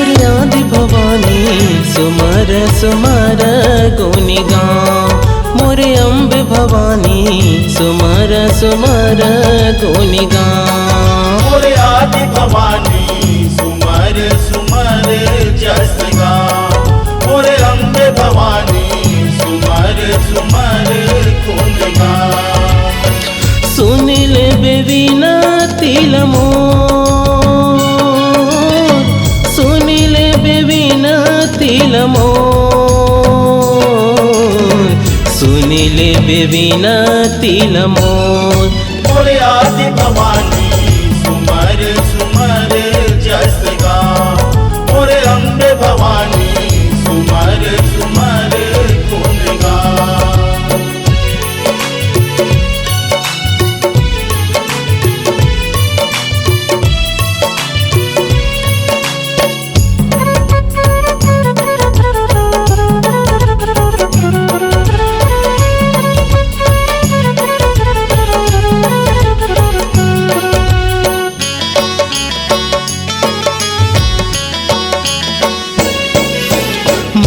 मोर आदि भवानी सुमर सुमर गुनि गाँव। मोर अम्बे भवानी सुमर सुमर गुनि गाँव। मोर आदि भवानी सुमर सुमर जस गाँव। मोर अम्बे भवानी सुमर सुमर गुण गाँव। सुनिल बेविनती मोर, सुनिल बेविनती मोर, सुनिल बेविनती मोर। मोर आदि भवानी सुमर सुमर जस गाँव। मोर अम्बे भवानी सुमर सुमर गुण गाँव।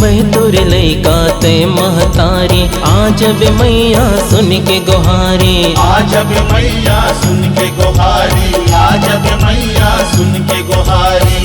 मैं तोरे लैका ते महतारी, आज बे मैया सुन के गोहारी। आज बे मैया सुन के गोहारी। आज बे मैया सुन के गोहारी।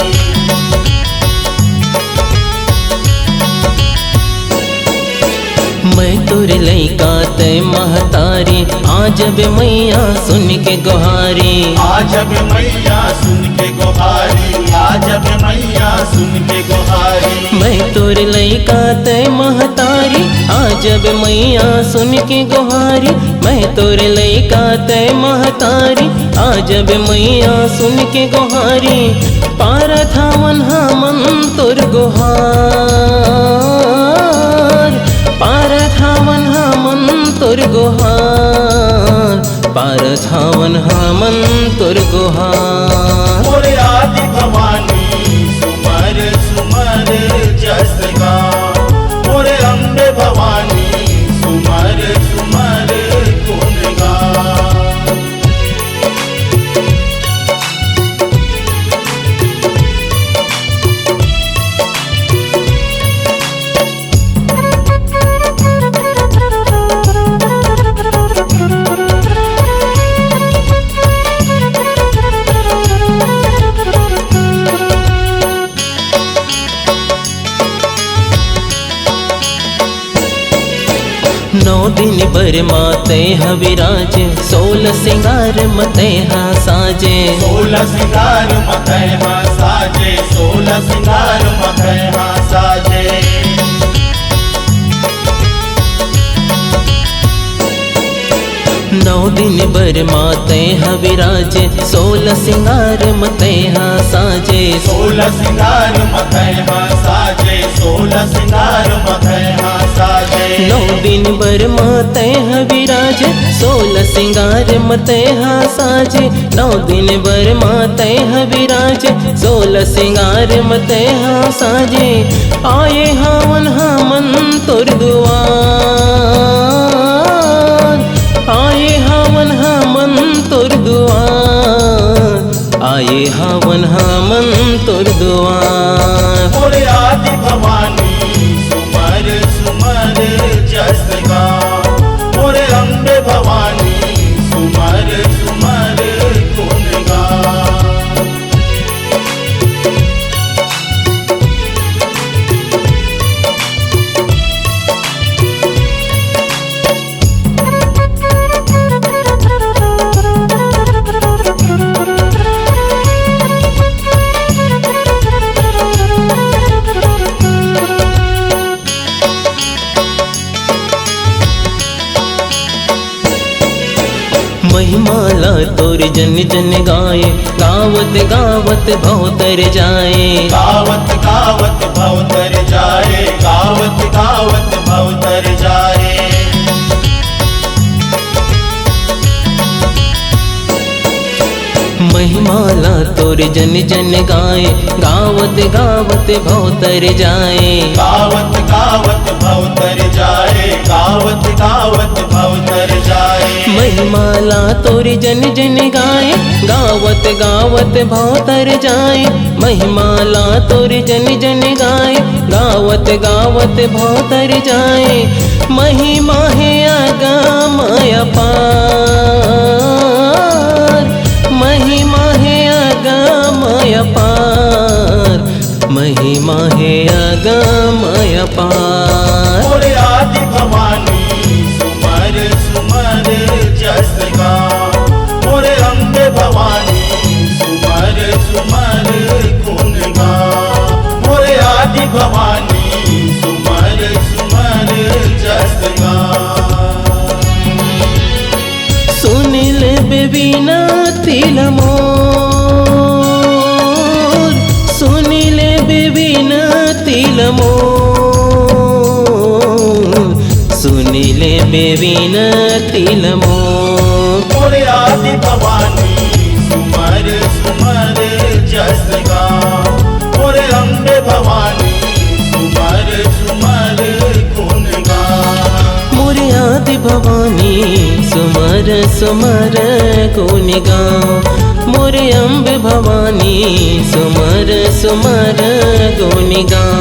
मैं तोरे लैका ते महतारी, आज बे मैया सुन के गोहारी। आज बे मैया सुन के गोहारी। आज बे मैया सुन के गोहारी। मैं तोरे लैका ते महतारी, आज बे मैया सुन के गोहारी। मैं तोरे लैका ते महतारी, आज बे मैया सुन के गोहारी। पारथावन हमन तोर गोहार, पारथावन हमन तोर गोहार, पारथावन हमन तोर गोहार। मोर आदि भवानी सुमर सुमर जस गाँव। मोर अम्बे भवानी सुमर सुमर गुण गाँव। नौ दिन बर माते हविराज, 16 सिंगार मते हा साजे। 16 सिंगार मथै हाँ साजे। 16 सिंगार मथै हाँ साजे। नौ दिन बर माते हविराज, 16 सिंगार मते हा साजे। 16 सिंगार मथै हाँ साजे। 16 सिंगार मथै हाँ साजे। नौ दिन बर माते हविराज, 16 सिंगार मते हा साजे। नौ दिन बर माते हविराज, 16 सिंगार मते हा साजे। आए हवन हमन तोर दुआर, आए हवन हमन तोर दुआर, आए हवन हमन तोर दुआर। मोर आदि भवानी सुमर सुमर जस गाँव। मोर अम्बे भवानी सुमर सुमर गुण गाँव। महिमाला तोर जन जन गाए, गावत गावत भवतर जाए। गावत गावत भवतर जाए। गावत गावत भवतर जाए। महिमाला तोर जन जन गाए, गावत गावत भवतर जाए। गावत गावत भवतर जाए। गावत गावत भवतर जाए। महिमाला तोरी जन जन गाए, गावत गावत भवतर जाए। महिमाला तोरी जन जन गाए, गावत गावत भवतर जाए। महिमा है अगम अपार, महिमा है अगम अपार, महिमा है अगम अपार। मोरे आदि भवानी सुमर सुमर जस गाओ, मोरे अम्बे भवानी सुमर सुमर गुण गाओ। मोरे आदि भवानी सुमर सुमर जस गाओ। सुनिल बेबीना तिल मोर, सुनिल बेबीना तिल मोर, सुनिल बेबीना तिल मोर। मोरे आदि भवानी सुमर सुमर जस गाओ, मोरे अम्बे भवानी सुमर सुमर गुण गाओ। मोरे आदि भवानी सुमर सुमर गुण गाओ। मोरे अम्बे भवानी सुमर सुमर गुण गाओ।